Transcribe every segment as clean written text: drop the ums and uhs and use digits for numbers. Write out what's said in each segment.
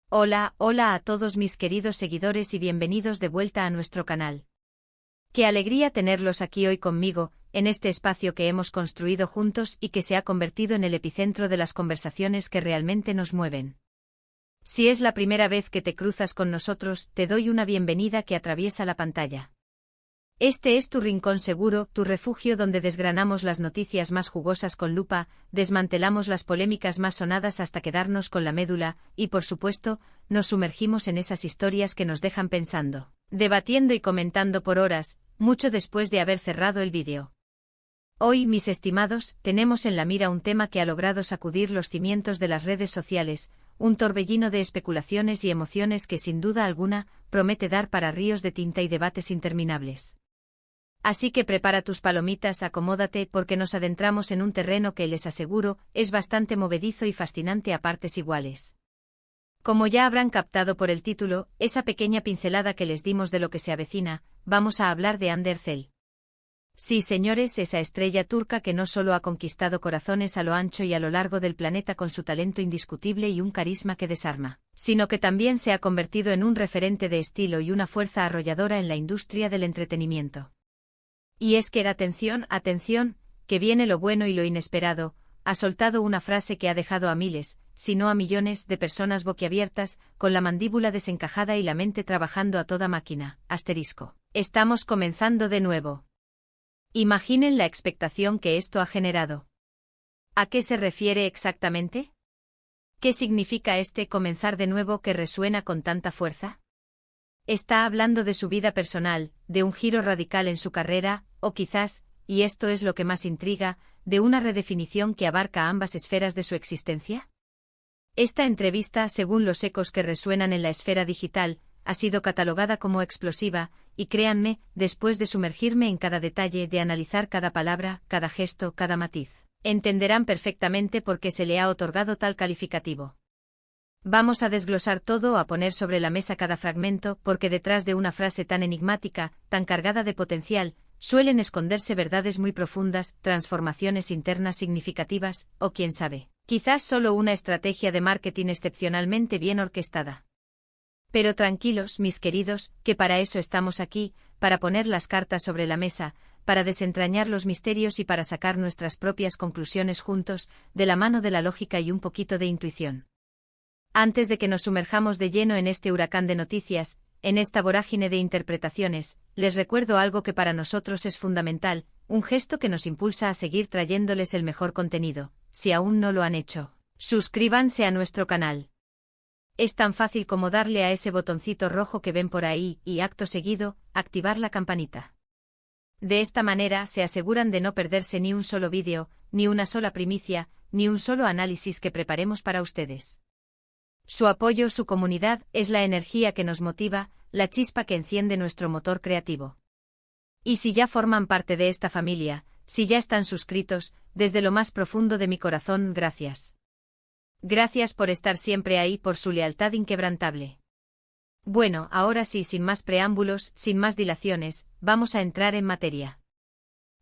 Hola, hola a todos mis queridos seguidores y bienvenidos de vuelta a nuestro canal. Qué alegría tenerlos aquí hoy conmigo, en este espacio que hemos construido juntos y que se ha convertido en el epicentro de las conversaciones que realmente nos mueven. Si es la primera vez que te cruzas con nosotros, te doy una bienvenida que atraviesa la pantalla. Este es tu rincón seguro, tu refugio donde desgranamos las noticias más jugosas con lupa, desmantelamos las polémicas más sonadas hasta quedarnos con la médula, y por supuesto, nos sumergimos en esas historias que nos dejan pensando, debatiendo y comentando por horas, mucho después de haber cerrado el vídeo. Hoy, mis estimados, tenemos en la mira un tema que ha logrado sacudir los cimientos de las redes sociales, un torbellino de especulaciones y emociones que sin duda alguna, promete dar para ríos de tinta y debates interminables. Así que prepara tus palomitas, acomódate porque nos adentramos en un terreno que les aseguro, es bastante movedizo y fascinante a partes iguales. Como ya habrán captado por el título, esa pequeña pincelada que les dimos de lo que se avecina, vamos a hablar de Hande Erçel. Sí, señores, esa estrella turca que no solo ha conquistado corazones a lo ancho y a lo largo del planeta con su talento indiscutible y un carisma que desarma, sino que también se ha convertido en un referente de estilo y una fuerza arrolladora en la industria del entretenimiento. Y es que, atención, atención, que viene lo bueno y lo inesperado, ha soltado una frase que ha dejado a miles, si no a millones, de personas boquiabiertas, con la mandíbula desencajada y la mente trabajando a toda máquina. Asterisco. Estamos comenzando de nuevo. Imaginen la expectación que esto ha generado. ¿A qué se refiere exactamente? ¿Qué significa este comenzar de nuevo que resuena con tanta fuerza? Está hablando de su vida personal, de un giro radical en su carrera, o quizás, y esto es lo que más intriga, de una redefinición que abarca ambas esferas de su existencia. Esta entrevista, según los ecos que resuenan en la esfera digital, ha sido catalogada como explosiva, y créanme, después de sumergirme en cada detalle, de analizar cada palabra, cada gesto, cada matiz, entenderán perfectamente por qué se le ha otorgado tal calificativo. Vamos a desglosar todo, a poner sobre la mesa cada fragmento, porque detrás de una frase tan enigmática, tan cargada de potencial, suelen esconderse verdades muy profundas, transformaciones internas significativas, o quién sabe, quizás solo una estrategia de marketing excepcionalmente bien orquestada. Pero tranquilos, mis queridos, que para eso estamos aquí, para poner las cartas sobre la mesa, para desentrañar los misterios y para sacar nuestras propias conclusiones juntos, de la mano de la lógica y un poquito de intuición. Antes de que nos sumerjamos de lleno en este huracán de noticias, en esta vorágine de interpretaciones, les recuerdo algo que para nosotros es fundamental, un gesto que nos impulsa a seguir trayéndoles el mejor contenido. Si aún no lo han hecho, suscríbanse a nuestro canal. Es tan fácil como darle a ese botoncito rojo que ven por ahí y, acto seguido, activar la campanita. De esta manera se aseguran de no perderse ni un solo vídeo, ni una sola primicia, ni un solo análisis que preparemos para ustedes. Su apoyo, su comunidad, es la energía que nos motiva, la chispa que enciende nuestro motor creativo. Y si ya forman parte de esta familia, si ya están suscritos, desde lo más profundo de mi corazón, gracias. Gracias por estar siempre ahí, por su lealtad inquebrantable. Bueno, ahora sí, sin más preámbulos, sin más dilaciones, vamos a entrar en materia.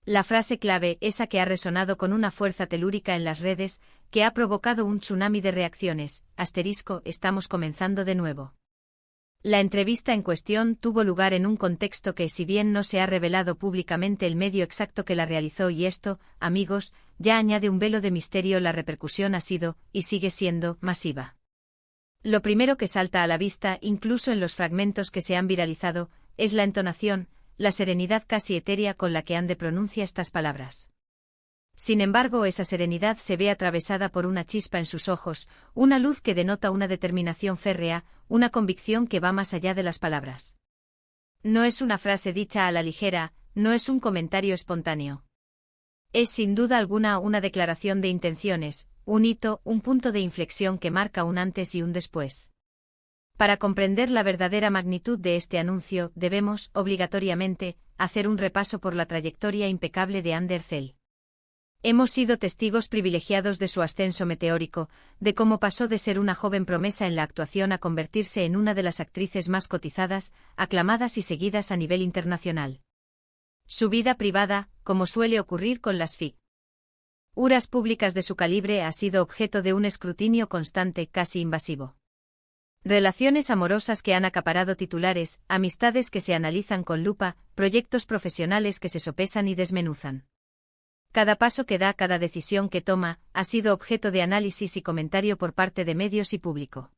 La frase clave, esa que ha resonado con una fuerza telúrica en las redes, que ha provocado un tsunami de reacciones, asterisco, estamos comenzando de nuevo. La entrevista en cuestión tuvo lugar en un contexto que, si bien no se ha revelado públicamente el medio exacto que la realizó, y esto, amigos, ya añade un velo de misterio, la repercusión ha sido, y sigue siendo, masiva. Lo primero que salta a la vista, incluso en los fragmentos que se han viralizado, es la entonación, la serenidad casi etérea con la que Hande pronuncia estas palabras. Sin embargo, esa serenidad se ve atravesada por una chispa en sus ojos, una luz que denota una determinación férrea, una convicción que va más allá de las palabras. No es una frase dicha a la ligera, no es un comentario espontáneo. Es sin duda alguna una declaración de intenciones, un hito, un punto de inflexión que marca un antes y un después. Para comprender la verdadera magnitud de este anuncio, debemos, obligatoriamente, hacer un repaso por la trayectoria impecable de Hande Erçel. Hemos sido testigos privilegiados de su ascenso meteórico, de cómo pasó de ser una joven promesa en la actuación a convertirse en una de las actrices más cotizadas, aclamadas y seguidas a nivel internacional. Su vida privada, como suele ocurrir con las figuras públicas de su calibre, ha sido objeto de un escrutinio constante, casi invasivo. Relaciones amorosas que han acaparado titulares, amistades que se analizan con lupa, proyectos profesionales que se sopesan y desmenuzan. Cada paso que da, cada decisión que toma, ha sido objeto de análisis y comentario por parte de medios y público.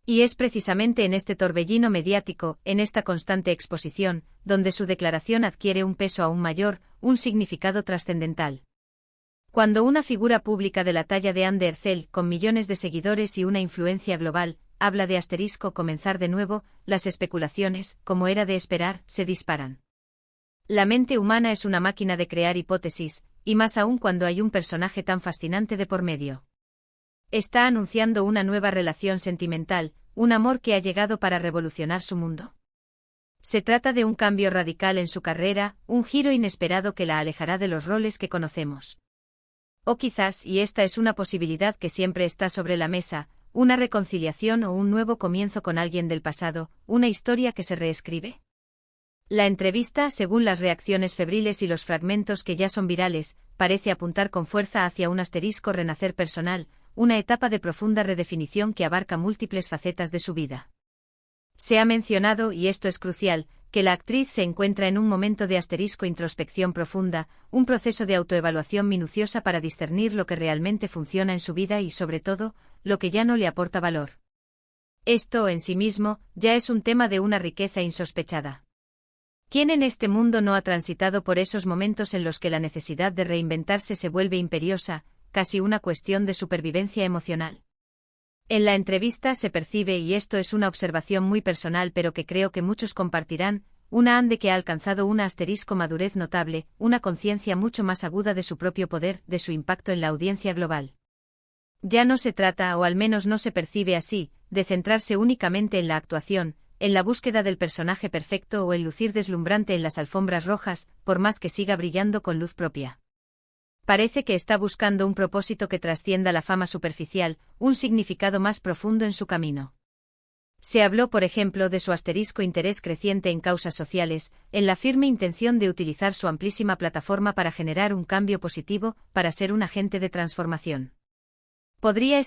Y es precisamente en este torbellino mediático, en esta constante exposición, donde su declaración adquiere un peso aún mayor, un significado trascendental. Cuando una figura pública de la talla de Anne Derzel, con millones de seguidores y una influencia global, habla de comenzar de nuevo, las especulaciones, como era de esperar, se disparan. La mente humana es una máquina de crear hipótesis, y más aún cuando hay un personaje tan fascinante de por medio. Está anunciando una nueva relación sentimental, un amor que ha llegado para revolucionar su mundo. Se trata de un cambio radical en su carrera, un giro inesperado que la alejará de los roles que conocemos. O quizás, y esta es una posibilidad que siempre está sobre la mesa, una reconciliación o un nuevo comienzo con alguien del pasado, una historia que se reescribe. La entrevista, según las reacciones febriles y los fragmentos que ya son virales, parece apuntar con fuerza hacia un renacer personal, una etapa de profunda redefinición que abarca múltiples facetas de su vida. Se ha mencionado, y esto es crucial, que la actriz se encuentra en un momento de introspección profunda, un proceso de autoevaluación minuciosa para discernir lo que realmente funciona en su vida y, sobre todo, lo que ya no le aporta valor. Esto, en sí mismo, ya es un tema de una riqueza insospechada. ¿Quién en este mundo no ha transitado por esos momentos en los que la necesidad de reinventarse se vuelve imperiosa, casi una cuestión de supervivencia emocional? En la entrevista se percibe, y esto es una observación muy personal pero que creo que muchos compartirán, una Anne que ha alcanzado una madurez notable, una conciencia mucho más aguda de su propio poder, de su impacto en la audiencia global. Ya no se trata, o al menos no se percibe así, de centrarse únicamente en la actuación, en la búsqueda del personaje perfecto o el lucir deslumbrante en las alfombras rojas, por más que siga brillando con luz propia. Parece que está buscando un propósito que trascienda la fama superficial, un significado más profundo en su camino. Se habló, por ejemplo, de su interés creciente en causas sociales, en la firme intención de utilizar su amplísima plataforma para generar un cambio positivo, para ser un agente de transformación. ¿Podría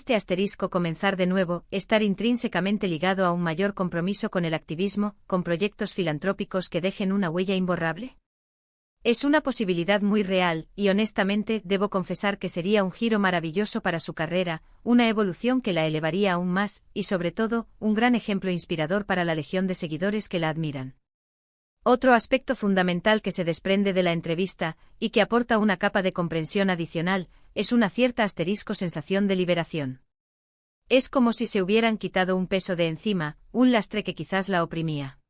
comenzar de nuevo, estar intrínsecamente ligado a un mayor compromiso con el activismo, con proyectos filantrópicos que dejen una huella imborrable? Es una posibilidad muy real, y honestamente debo confesar que sería un giro maravilloso para su carrera, una evolución que la elevaría aún más, y sobre todo, un gran ejemplo inspirador para la legión de seguidores que la admiran. Otro aspecto fundamental que se desprende de la entrevista, y que aporta una capa de comprensión adicional, es una cierta sensación de liberación. Es como si se hubieran quitado un peso de encima, un lastre que quizás la oprimía.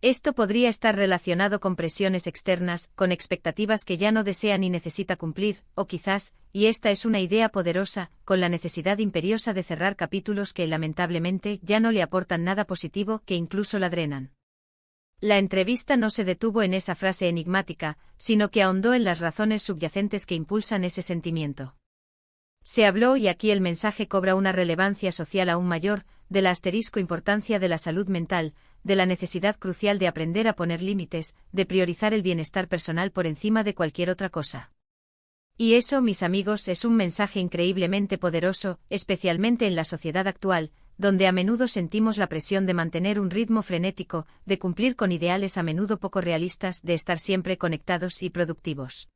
Esto podría estar relacionado con presiones externas, con expectativas que ya no desea ni necesita cumplir, o quizás, y esta es una idea poderosa, con la necesidad imperiosa de cerrar capítulos que lamentablemente ya no le aportan nada positivo, que incluso la drenan. La entrevista no se detuvo en esa frase enigmática, sino que ahondó en las razones subyacentes que impulsan ese sentimiento. Se habló, y aquí el mensaje cobra una relevancia social aún mayor, de la importancia de la salud mental, de la necesidad crucial de aprender a poner límites, de priorizar el bienestar personal por encima de cualquier otra cosa. Y eso, mis amigos, es un mensaje increíblemente poderoso, especialmente en la sociedad actual, donde a menudo sentimos la presión de mantener un ritmo frenético, de cumplir con ideales a menudo poco realistas, de estar siempre conectados y productivos.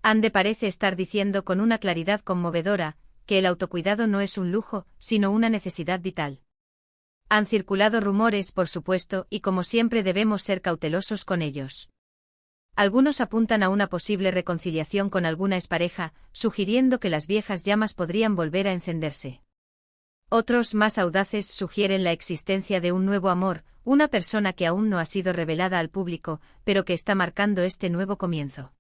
Anne parece estar diciendo con una claridad conmovedora, que el autocuidado no es un lujo, sino una necesidad vital. Han circulado rumores, por supuesto, y como siempre debemos ser cautelosos con ellos. Algunos apuntan a una posible reconciliación con alguna expareja, sugiriendo que las viejas llamas podrían volver a encenderse. Otros, más audaces, sugieren la existencia de un nuevo amor, una persona que aún no ha sido revelada al público, pero que está marcando este nuevo comienzo.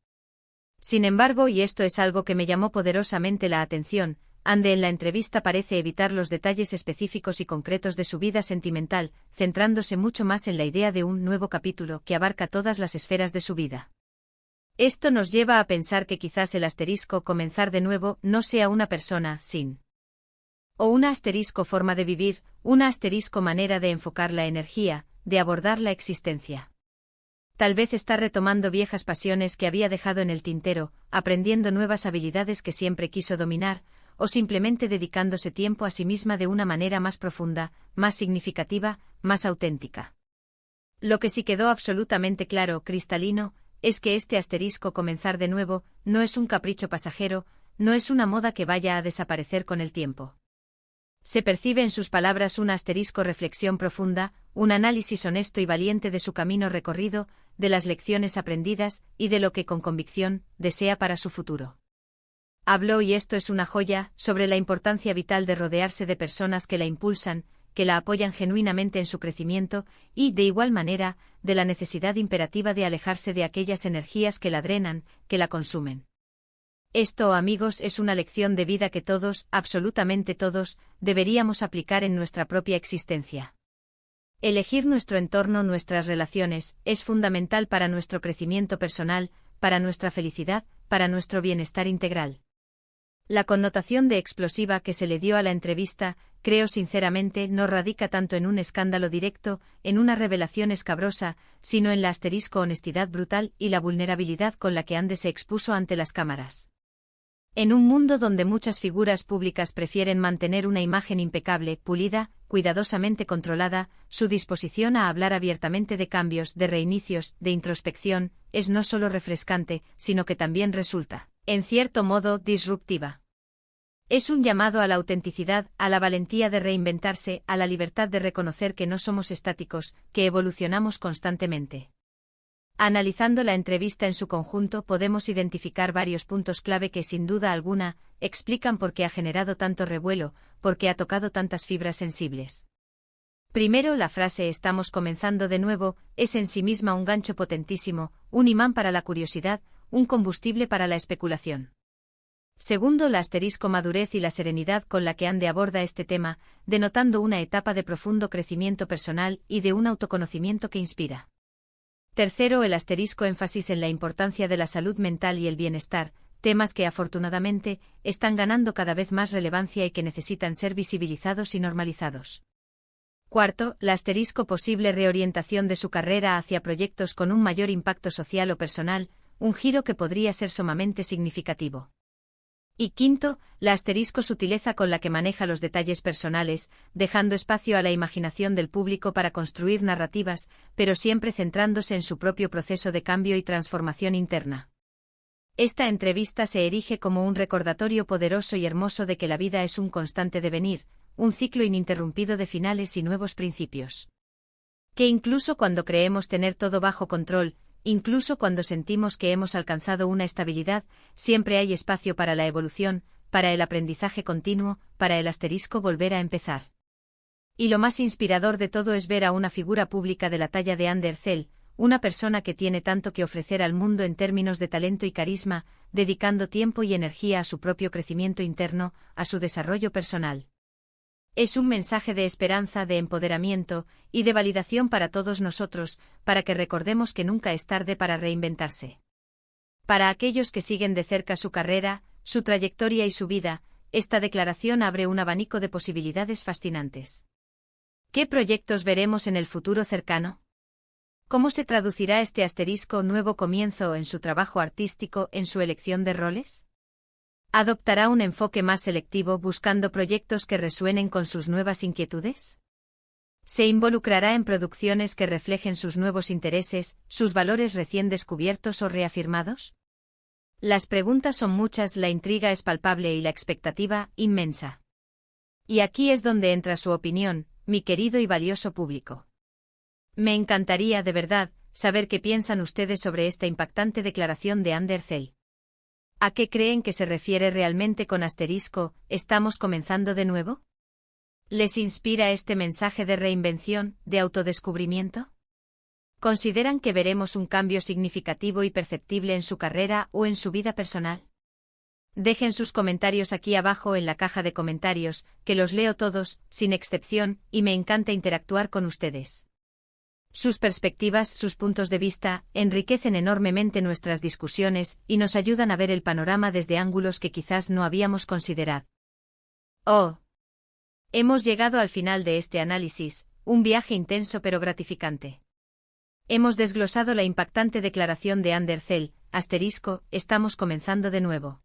Sin embargo, y esto es algo que me llamó poderosamente la atención, Anne en la entrevista parece evitar los detalles específicos y concretos de su vida sentimental, centrándose mucho más en la idea de un nuevo capítulo que abarca todas las esferas de su vida. Esto nos lleva a pensar que quizás el comenzar de nuevo no sea una persona sin. O una forma de vivir, una manera de enfocar la energía, de abordar la existencia. Tal vez está retomando viejas pasiones que había dejado en el tintero, aprendiendo nuevas habilidades que siempre quiso dominar, o simplemente dedicándose tiempo a sí misma de una manera más profunda, más significativa, más auténtica. Lo que sí quedó absolutamente claro, cristalino, es que este asterisco comenzar de nuevo no es un capricho pasajero, no es una moda que vaya a desaparecer con el tiempo. Se percibe en sus palabras una asterisco reflexión profunda, un análisis honesto y valiente de su camino recorrido, de las lecciones aprendidas y de lo que con convicción desea para su futuro. Habló, y esto es una joya, sobre la importancia vital de rodearse de personas que la impulsan, que la apoyan genuinamente en su crecimiento, y, de igual manera, de la necesidad imperativa de alejarse de aquellas energías que la drenan, que la consumen. Esto, amigos, es una lección de vida que todos, absolutamente todos, deberíamos aplicar en nuestra propia existencia. Elegir nuestro entorno, nuestras relaciones, es fundamental para nuestro crecimiento personal, para nuestra felicidad, para nuestro bienestar integral. La connotación de explosiva que se le dio a la entrevista, creo sinceramente, no radica tanto en un escándalo directo, en una revelación escabrosa, sino en la asterisco honestidad brutal y la vulnerabilidad con la que Ande se expuso ante las cámaras. En un mundo donde muchas figuras públicas prefieren mantener una imagen impecable, pulida, cuidadosamente controlada, su disposición a hablar abiertamente de cambios, de reinicios, de introspección, es no solo refrescante, sino que también resulta, en cierto modo, disruptiva. Es un llamado a la autenticidad, a la valentía de reinventarse, a la libertad de reconocer que no somos estáticos, que evolucionamos constantemente. Analizando la entrevista en su conjunto podemos identificar varios puntos clave que sin duda alguna explican por qué ha generado tanto revuelo, por qué ha tocado tantas fibras sensibles. Primero, la frase "estamos comenzando de nuevo" es en sí misma un gancho potentísimo, un imán para la curiosidad, un combustible para la especulación. Segundo, la asterisco madurez y la serenidad con la que Ande aborda este tema, denotando una etapa de profundo crecimiento personal y de un autoconocimiento que inspira. Tercero, el asterisco énfasis en la importancia de la salud mental y el bienestar, temas que afortunadamente están ganando cada vez más relevancia y que necesitan ser visibilizados y normalizados. Cuarto, la asterisco posible reorientación de su carrera hacia proyectos con un mayor impacto social o personal, un giro que podría ser sumamente significativo. Y quinto, la asterisco sutileza con la que maneja los detalles personales, dejando espacio a la imaginación del público para construir narrativas, pero siempre centrándose en su propio proceso de cambio y transformación interna. Esta entrevista se erige como un recordatorio poderoso y hermoso de que la vida es un constante devenir, un ciclo ininterrumpido de finales y nuevos principios. Que incluso cuando creemos tener todo bajo control, incluso cuando sentimos que hemos alcanzado una estabilidad, siempre hay espacio para la evolución, para el aprendizaje continuo, para el asterisco volver a empezar. Y lo más inspirador de todo es ver a una figura pública de la talla de Ande Ercel, una persona que tiene tanto que ofrecer al mundo en términos de talento y carisma, dedicando tiempo y energía a su propio crecimiento interno, a su desarrollo personal. Es un mensaje de esperanza, de empoderamiento y de validación para todos nosotros, para que recordemos que nunca es tarde para reinventarse. Para aquellos que siguen de cerca su carrera, su trayectoria y su vida, esta declaración abre un abanico de posibilidades fascinantes. ¿Qué proyectos veremos en el futuro cercano? ¿Cómo se traducirá este asterisco nuevo comienzo en su trabajo artístico, en su elección de roles? ¿Adoptará un enfoque más selectivo buscando proyectos que resuenen con sus nuevas inquietudes? ¿Se involucrará en producciones que reflejen sus nuevos intereses, sus valores recién descubiertos o reafirmados? Las preguntas son muchas, la intriga es palpable y la expectativa, inmensa. Y aquí es donde entra su opinión, mi querido y valioso público. Me encantaría, de verdad, saber qué piensan ustedes sobre esta impactante declaración de Ande Ercel. ¿A qué creen que se refiere realmente con asterisco, estamos comenzando de nuevo? ¿Les inspira este mensaje de reinvención, de autodescubrimiento? ¿Consideran que veremos un cambio significativo y perceptible en su carrera o en su vida personal? Dejen sus comentarios aquí abajo en la caja de comentarios, que los leo todos, sin excepción, y me encanta interactuar con ustedes. Sus perspectivas, sus puntos de vista, enriquecen enormemente nuestras discusiones y nos ayudan a ver el panorama desde ángulos que quizás no habíamos considerado. Oh. Hemos llegado al final de este análisis, un viaje intenso pero gratificante. Hemos desglosado la impactante declaración de Ande Ercel, asterisco, estamos comenzando de nuevo.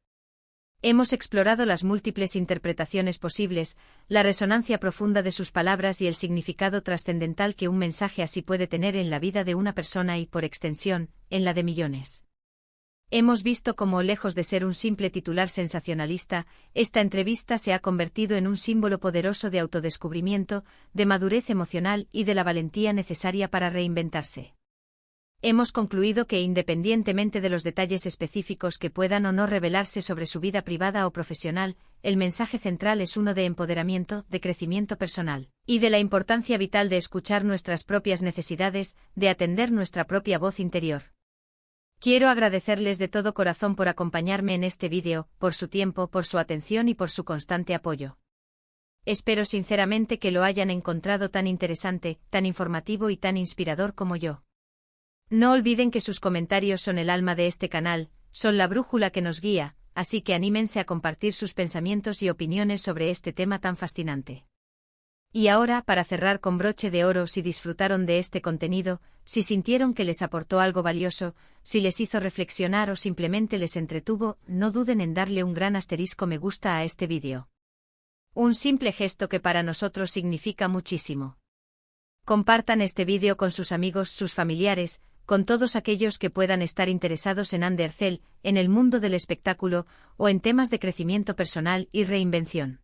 Hemos explorado las múltiples interpretaciones posibles, la resonancia profunda de sus palabras y el significado trascendental que un mensaje así puede tener en la vida de una persona y, por extensión, en la de millones. Hemos visto cómo, lejos de ser un simple titular sensacionalista, esta entrevista se ha convertido en un símbolo poderoso de autodescubrimiento, de madurez emocional y de la valentía necesaria para reinventarse. Hemos concluido que, independientemente de los detalles específicos que puedan o no revelarse sobre su vida privada o profesional, el mensaje central es uno de empoderamiento, de crecimiento personal, y de la importancia vital de escuchar nuestras propias necesidades, de atender nuestra propia voz interior. Quiero agradecerles de todo corazón por acompañarme en este vídeo, por su tiempo, por su atención y por su constante apoyo. Espero sinceramente que lo hayan encontrado tan interesante, tan informativo y tan inspirador como yo. No olviden que sus comentarios son el alma de este canal, son la brújula que nos guía, así que anímense a compartir sus pensamientos y opiniones sobre este tema tan fascinante. Y ahora, para cerrar con broche de oro, si disfrutaron de este contenido, si sintieron que les aportó algo valioso, si les hizo reflexionar o simplemente les entretuvo, no duden en darle un gran asterisco me gusta a este vídeo. Un simple gesto que para nosotros significa muchísimo. Compartan este vídeo con sus amigos, sus familiares, con todos aquellos que puedan estar interesados en Andercel, en el mundo del espectáculo, o en temas de crecimiento personal y reinvención.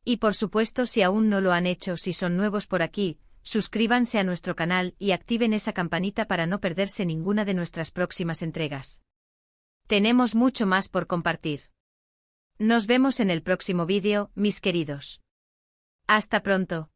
Y por supuesto, si aún no lo han hecho, si son nuevos por aquí, suscríbanse a nuestro canal y activen esa campanita para no perderse ninguna de nuestras próximas entregas. Tenemos mucho más por compartir. Nos vemos en el próximo vídeo, mis queridos. Hasta pronto.